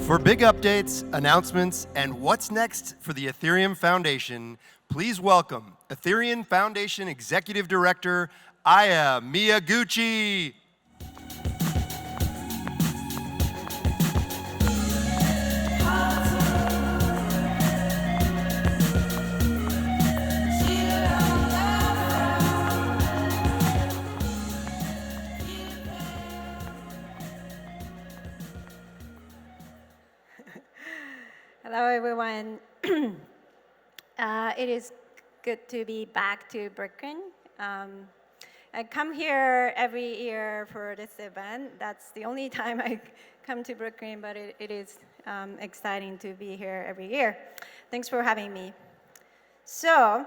For big updates, announcements, and what's next for the Ethereum Foundation, please welcome Ethereum Foundation Executive Director, Miyaguchi. Hello, everyone. It is good to be back to Brooklyn. I come here every year for this event. That's the only time I come to Brooklyn, but it is exciting to be here every year. Thanks for having me. So,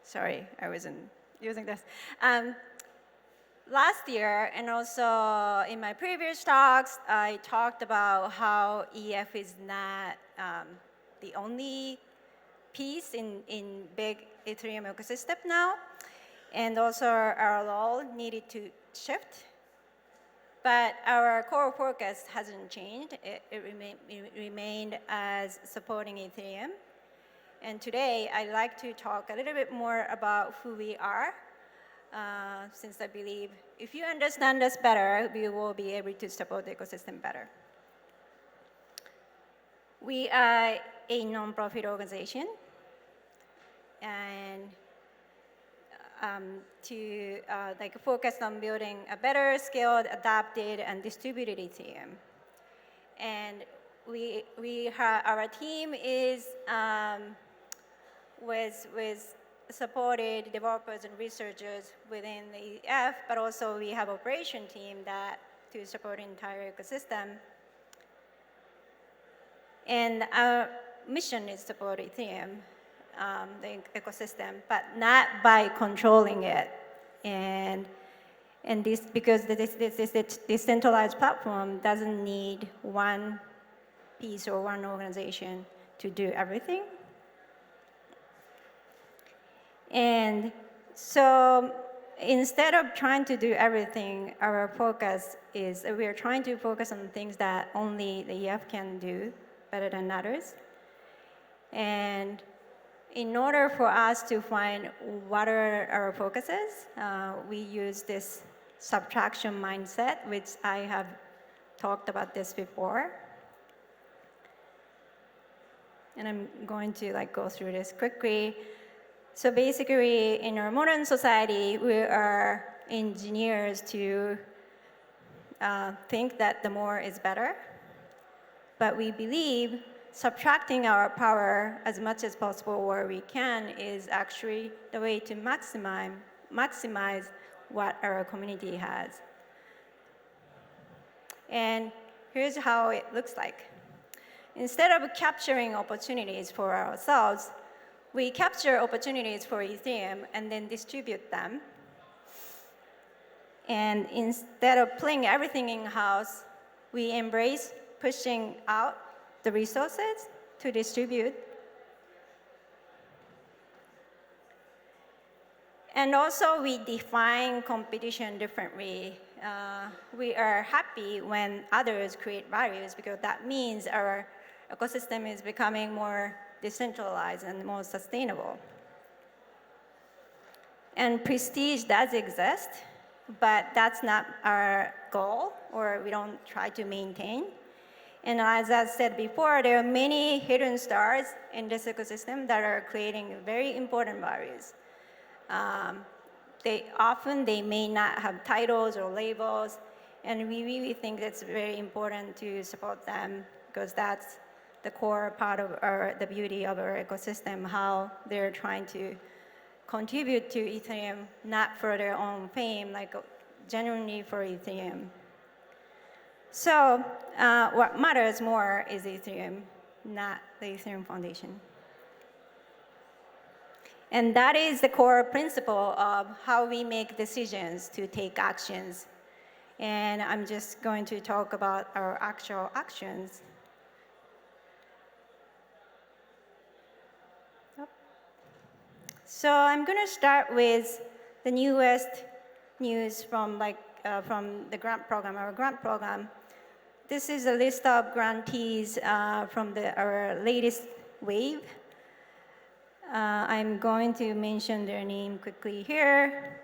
sorry, I wasn't using this. Last year, and also in my previous talks, I talked about how EF is not the only piece in big Ethereum ecosystem now, and also our role needed to shift. But our core focus hasn't changed. It remained as supporting Ethereum. And today, I'd like to talk a little bit more about who we are, since I believe if you understand us better, we will be able to support the ecosystem better. We are a non-profit organization, and to focus on building a better scaled, adapted, and distributed Ethereum. And our team is with supported developers and researchers within the EF, but also we have operation team to support the entire ecosystem. And our mission is to support Ethereum, the ecosystem, but not by controlling it. And this because this decentralized platform doesn't need one piece or one organization to do everything. And so instead of trying to do everything, our focus is we are trying to focus on things that only the EF can do better than others. And in order for us to find what are our focuses, we use this subtraction mindset, which I have talked about this before. And I'm going to go through this quickly. So basically, in our modern society, we are engineers to think that the more is better. But we believe subtracting our power as much as possible where we can is actually the way to maximize what our community has. And here's how it looks like. Instead of capturing opportunities for ourselves, we capture opportunities for Ethereum and then distribute them. And instead of playing everything in-house, we embrace pushing out the resources to distribute. And also, we define competition differently. We are happy when others create values because that means our ecosystem is becoming more decentralized and more sustainable. And prestige does exist, but that's not our goal, or we don't try to maintain. And as I said before, there are many hidden stars in this ecosystem that are creating very important values. They may not have titles or labels, and we really think it's very important to support them because that's the core part of the beauty of our ecosystem, how they're trying to contribute to Ethereum, not for their own fame, genuinely for Ethereum. So what matters more is Ethereum, not the Ethereum Foundation. And that is the core principle of how we make decisions to take actions. And I'm just going to talk about our actual actions. So I'm going to start with the newest news from the grant program, our grant program. this is a list of grantees from our latest wave. I'm going to mention their name quickly here.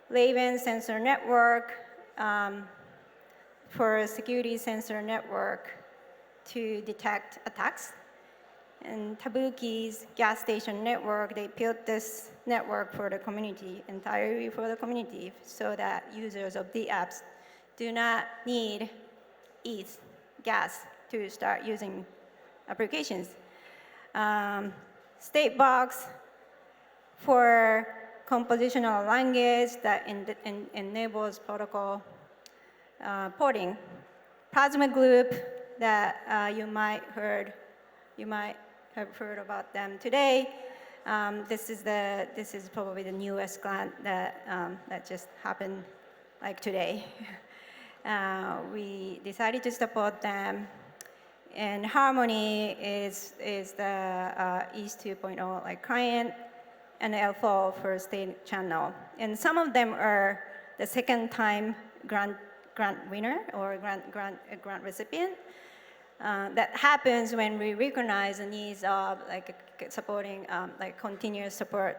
Raven Sensor Network, for a security sensor network to detect attacks. And Tabuki's gas station network, they built this network for the community, entirely for the community, so that users of the apps do not need ETH gas to start using applications. Statebox for compositional language that enables protocol porting. Plasma Group that you might have heard about them today. This is probably the newest grant that just happened like today. We decided to support them. And Harmony is the ETH 2.0 like client, and L4 for state channel. And some of them are the second time grant winner or grant recipient. That happens when we recognize the needs of like supporting like continuous support.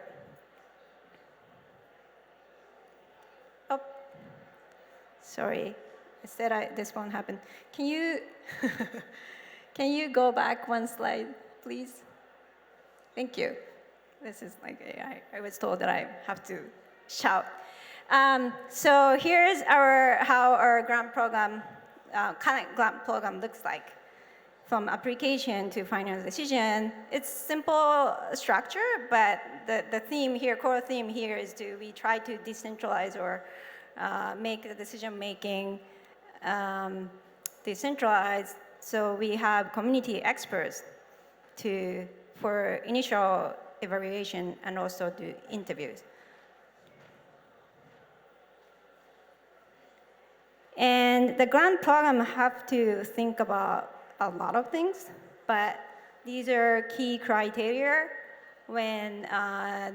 Oh, sorry, I said this won't happen. Can you can you go back one slide, please? Thank you. This is like I was told that I have to shout. So here's how our grant program, current grant program looks like. From application to final decision, it's simple structure, but the theme here, core theme here is we try to decentralize or make the decision making decentralized. So we have community experts for initial evaluation and also do interviews. And the grant program have to think about a lot of things, but these are key criteria when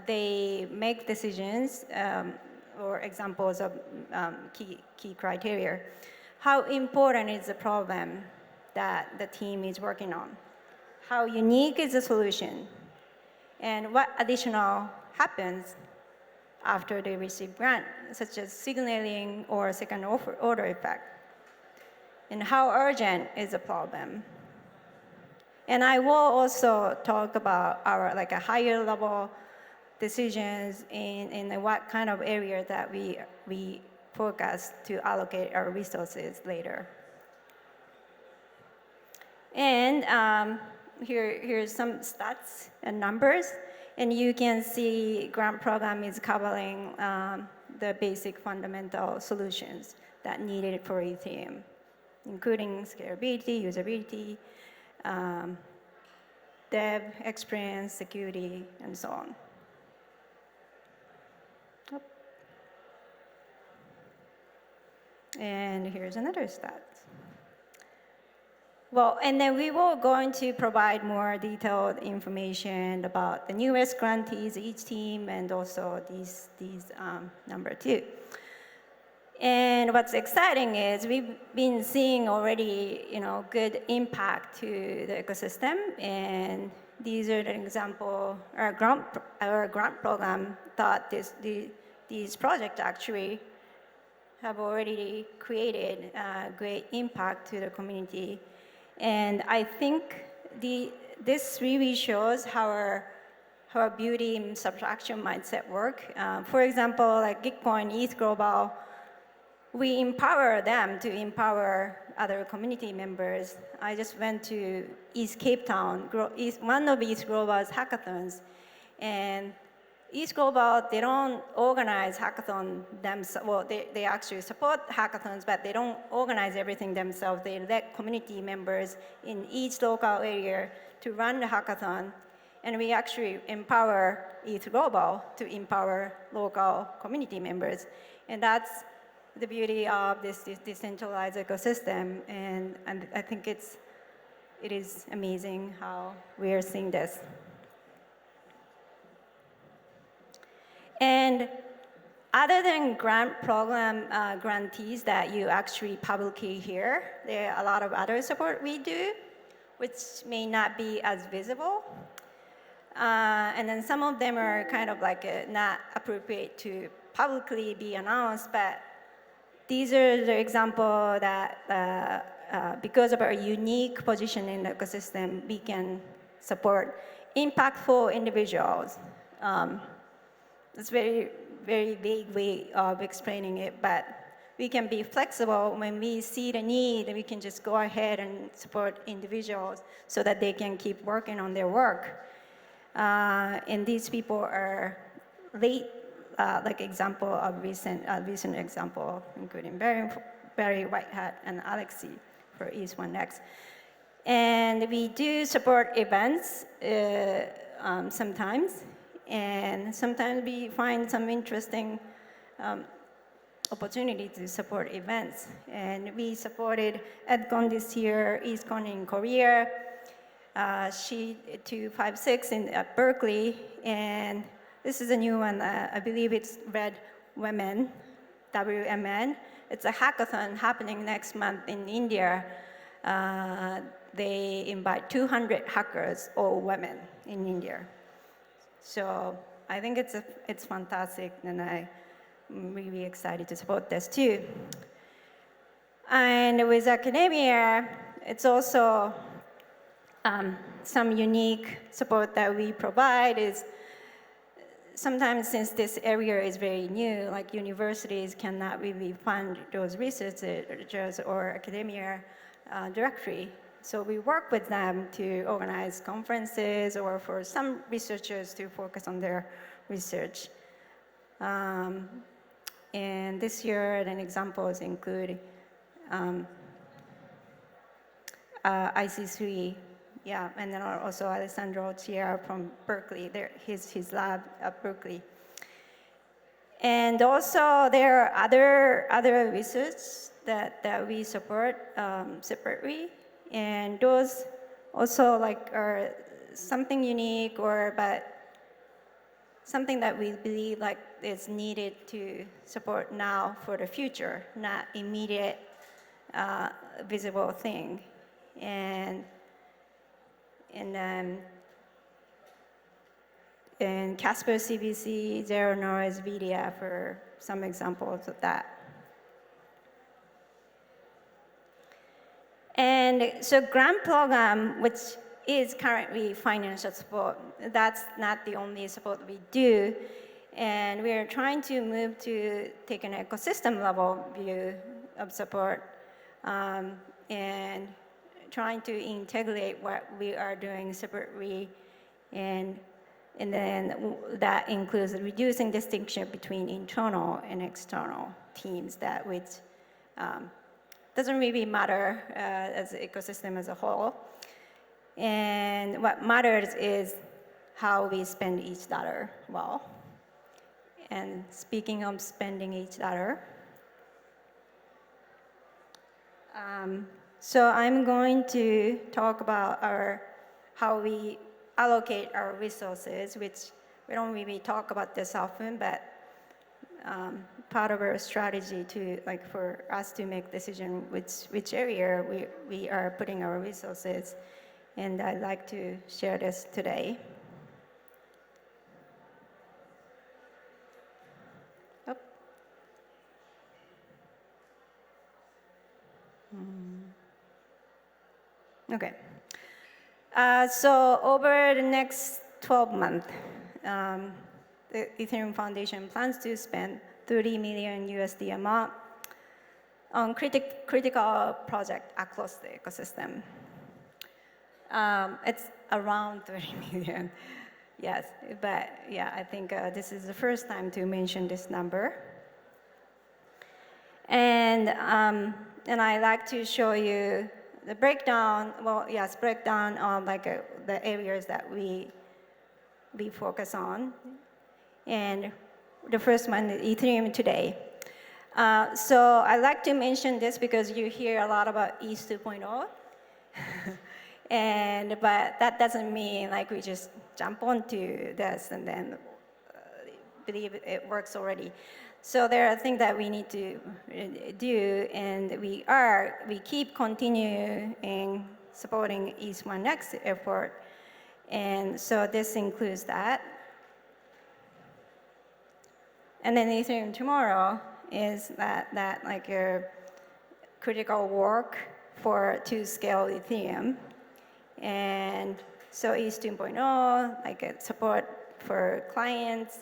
they make decisions or examples of key criteria. How important is the problem that the team is working on? How unique is the solution? And what additional happens after they receive grant, such as signaling or second order effect? And how urgent is the problem? And I will also talk about our like a higher level decisions in what kind of area that we focus to allocate our resources later. And here's some stats and numbers. And you can see grant program is covering the basic fundamental solutions that needed for Ethereum, including scalability, usability, dev experience, security, and so on. And here's another stat. Well, and then we will going to provide more detailed information about the newest grantees, each team, and also these number two. And what's exciting is we've been seeing already, good impact to the ecosystem. And these are the example. Our grant program thought these projects actually have already created a great impact to the community. And I think this really shows how our beauty and subtraction mindset work. For example, like Gitcoin, ETH Global, we empower them to empower other community members. I just went to East Cape Town, one of ETH Global's hackathons, and East Global, they don't organize hackathon themselves. Well, they actually support hackathons, but they don't organize everything themselves. They let community members in each local area to run the hackathon, and we actually empower ETH Global to empower local community members. And that's the beauty of this decentralized ecosystem, and I think it is amazing how we are seeing this. And other than grant program grantees that you actually publicly hear, there are a lot of other support we do, which may not be as visible. And then some of them are kind of like not appropriate to publicly be announced, but these are the example that because of our unique position in the ecosystem, we can support impactful individuals. It's very, very vague way of explaining it, but we can be flexible. When we see the need, we can just go ahead and support individuals so that they can keep working on their work. And these people are late, like example of recent example, including Barry Whitehat and Alexi for East One Next. And we do support events sometimes, and sometimes we find some interesting opportunity to support events. And we supported EdCon this year, EastCon in Korea, She 256 at Berkeley, and this is a new one. I believe it's Red Women, WMN. It's a hackathon happening next month in India. They invite 200 hackers, all women in India. So I think it's fantastic, and I'm really excited to support this too. And with academia, it's also some unique support that we provide is sometimes, since this area is very new, like universities cannot really fund those researchers or academia directly. So we work with them to organize conferences or for some researchers to focus on their research. And this year, then examples include IC3, yeah, and then also Alessandro Chiara from Berkeley, his lab at Berkeley. And also there are other research that we support separately, and those also like are something unique but something that we believe like is needed to support now for the future, not immediate visible thing. And Casper CBC, Zero Noise VDF are some examples of that. And so grant program, which is currently financial support, that's not the only support we do. And we're trying to move to take an ecosystem level view of support and trying to integrate what we are doing separately, and then that includes reducing distinction between internal and external teams, that which doesn't really matter as an ecosystem as a whole. And what matters is how we spend each dollar well. And speaking of spending each dollar, so I'm going to talk about how we allocate our resources, which we don't really talk about this often, but part of our strategy to for us to make decision which area we are putting our resources, and I'd like to share this today. Okay. So over the next 12 months, the Ethereum Foundation plans to spend $30 million USD amount on critical project across the ecosystem. It's around 30 million, yes, but yeah, I think this is the first time to mention this number. And I like to show you the breakdown, breakdown on the areas that we focus on. And the first one is Ethereum today. So I like to mention this because you hear a lot about ETH 2.0. But that doesn't mean we just jump onto this and then believe it works already. So there are things that we need to do, and we keep continuing supporting East One Next effort. And so this includes that. And then Ethereum tomorrow is that like a critical work to scale Ethereum. And so East 2.0, like a support for clients,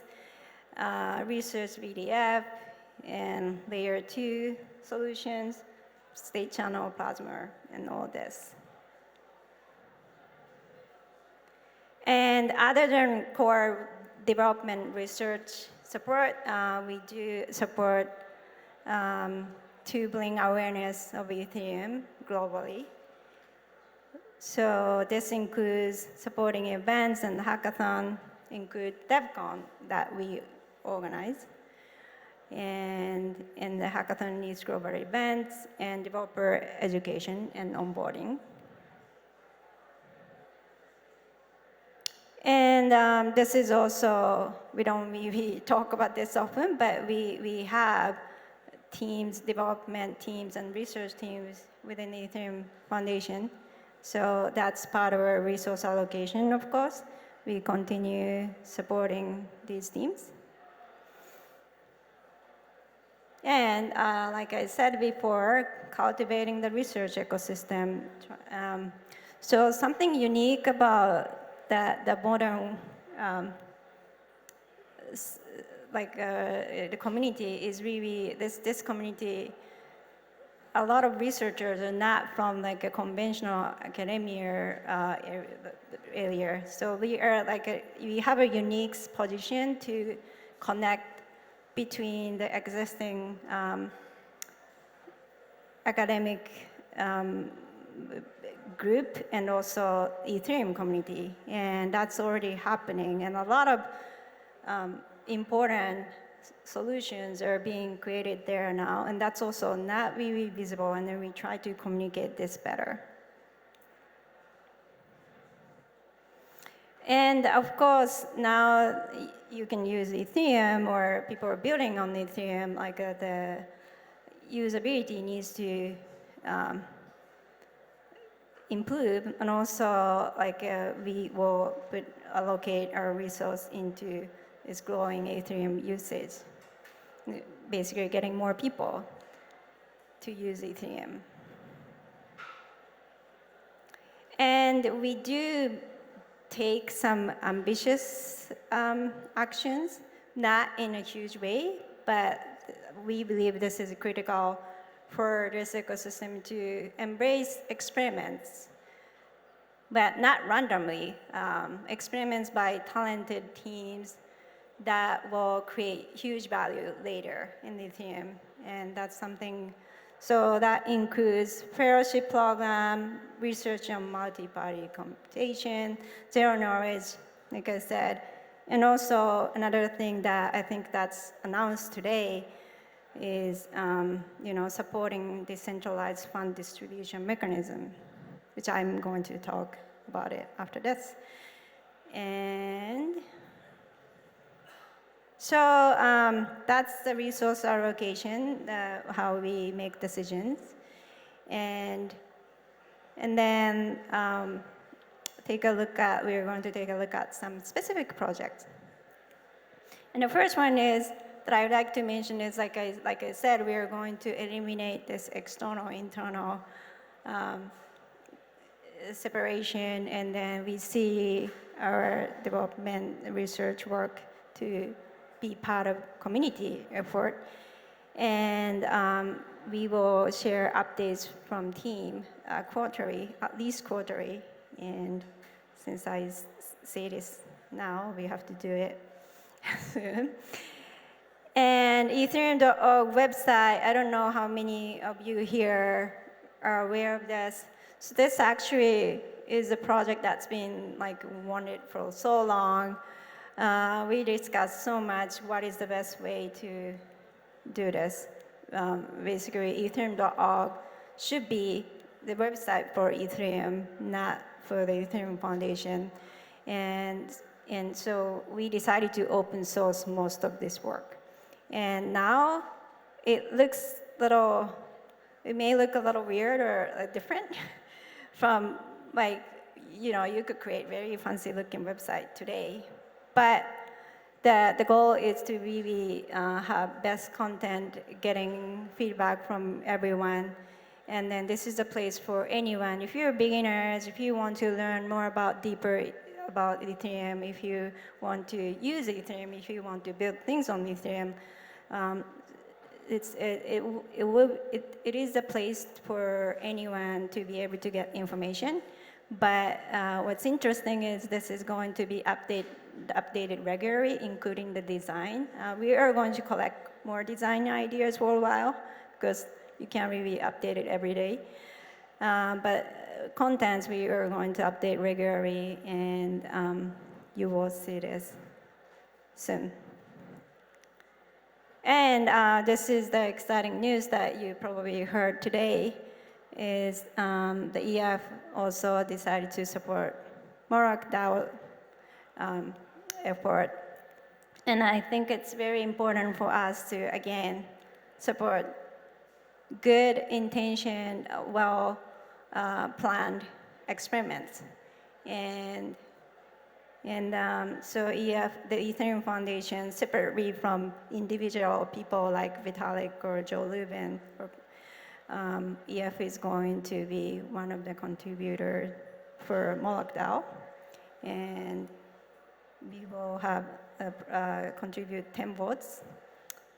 research VDF, and layer 2 solutions, state channel, plasma, and all this. And other than core development research support, we do support to bring awareness of Ethereum globally. So this includes supporting events and hackathon, include DevCon that we organize. And the hackathon needs global events and developer education and onboarding. And this is also, we don't really talk about this often, but we have teams, development teams and research teams within the Ethereum Foundation. So that's part of our resource allocation, of course. We continue supporting these teams. And like I said before, cultivating the research ecosystem. So something unique about the modern the community is really this community. A lot of researchers are not from like a conventional academia area. So we are we have a unique position to connect between the existing academic group and also Ethereum community. And that's already happening. And a lot of important solutions are being created there now. And that's also not really visible. And then we try to communicate this better. And of course, now you can use Ethereum, or people are building on Ethereum, like the usability needs to improve, and also we will allocate our resource into this growing Ethereum usage, basically getting more people to use Ethereum. And we do take some ambitious actions, not in a huge way, but we believe this is critical for this ecosystem to embrace experiments, but not randomly. Experiments by talented teams that will create huge value later in Ethereum. And that's something, so that includes fellowship program, research on multi-party computation, zero knowledge, like I said. And also another thing that I think that's announced today is supporting decentralized fund distribution mechanism, which I'm going to talk about it after this. And so that's the resource allocation, how we make decisions. And then we're going to take a look at some specific projects. And the first one is, that I would like to mention is, like I said, we are going to eliminate this external-internal separation, and then we see our development research work to be part of community effort. And we will share updates from team quarterly, at least quarterly. And since I say this now, we have to do it soon. And Ethereum.org website, I don't know how many of you here are aware of this. So this actually is a project that's been wanted for so long. We discussed so much what is the best way to do this. Basically, Ethereum.org should be the website for Ethereum, not for the Ethereum Foundation. And so we decided to open source most of this work. And now it looks little, it may look a little weird or different from like, you could create very fancy looking website today. But the goal is to really have best content, getting feedback from everyone. And then this is a place for anyone. If you're beginners, if you want to learn more about deeper about Ethereum, if you want to use Ethereum, if you want to build things on Ethereum, um, it is a place for anyone to be able to get information. But what's interesting is this is going to be updated regularly, including the design. We are going to collect more design ideas for a while because you can't really update it every day. But contents we are going to update regularly, and you will see this soon. And this is the exciting news that you probably heard today, is the EF also decided to support Morak DAO effort. And I think it's very important for us to, again, support good intention, well-planned experiments. And so EF, the Ethereum Foundation, separately from individual people like Vitalik or Joe Lubin, EF is going to be one of the contributors for Moloch DAO. And we will have contribute 10 votes.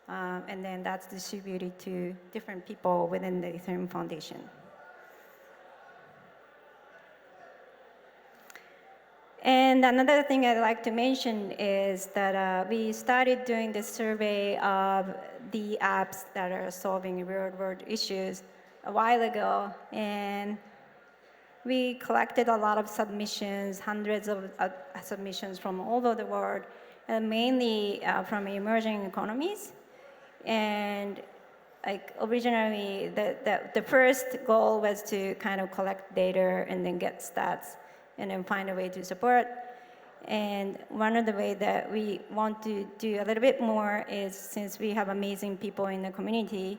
And then that's distributed to different people within the Ethereum Foundation. And another thing I'd like to mention is that we started doing this survey of the apps that are solving real-world issues a while ago, and we collected a lot of submissions, hundreds of submissions from all over the world, and mainly from emerging economies. And like originally, the first goal was to kind of collect data and then get stats and then find a way to support. And one of the ways that we want to do a little bit more is, since we have amazing people in the community,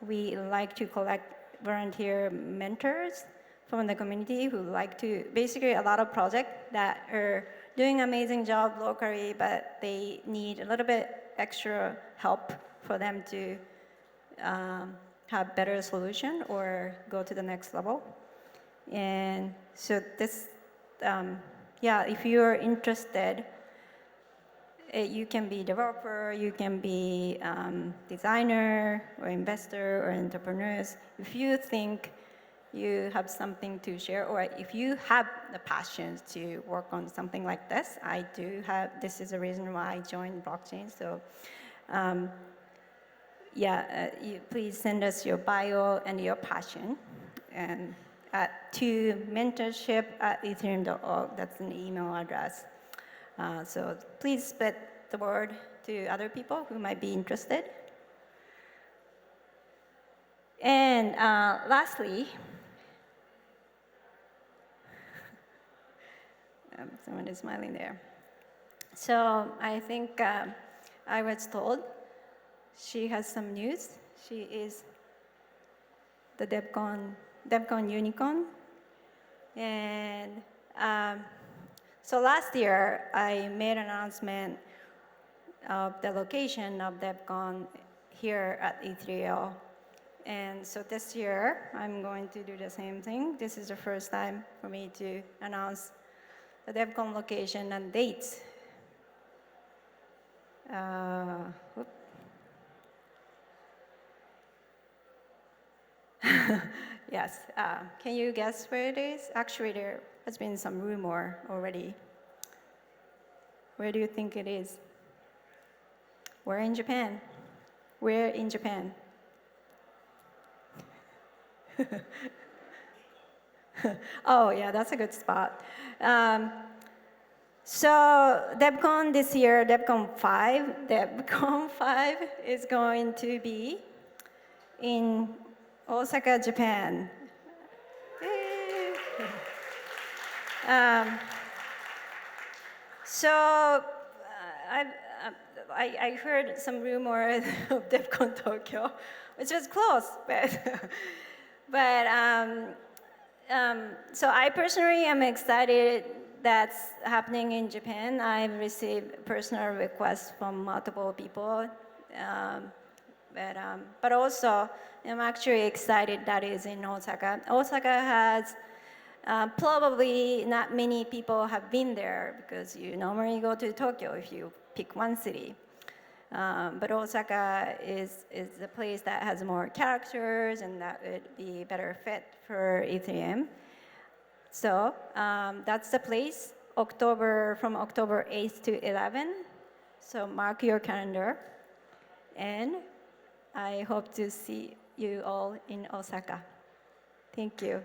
we like to collect volunteer mentors from the community who like to, basically a lot of projects that are doing amazing job locally, but they need a little bit extra help for them to have better solution or go to the next level. And so this, if you're interested, you can be developer, you can be designer or investor or entrepreneurs. If you think you have something to share, or if you have the passion to work on something like this, I do have, this is the reason why I joined blockchain. So please send us your bio and your passion, and to mentorship@ethereum.org. That's an email address. So please spread the word to other people who might be interested. And lastly, someone is smiling there. So I think I was told she has some news. She is the DevCon unicorn. And so last year, I made an announcement of the location of DevCon here at Ethereal. And so this year, I'm going to do the same thing. This is the first time for me to announce the DevCon location and dates. Yes, can you guess where it is? Actually, there has been some rumor already. Where do you think it is? We're in Japan. We're in Japan. Oh, yeah, that's a good spot. So DevCon this year, DevCon 5 is going to be in Osaka, Japan. I heard some rumors of DevCon Tokyo, which was close, but but so I personally am excited that's happening in Japan. I've received personal requests from multiple people, but also I'm actually excited that is in Osaka. Osaka has probably not many people have been there because you normally go to Tokyo if you pick one city. But Osaka is the place that has more characters and that would be better fit for Ethereum. So that's the place, from October 8th to 11th. So mark your calendar. And I hope to see you all in Osaka. Thank you.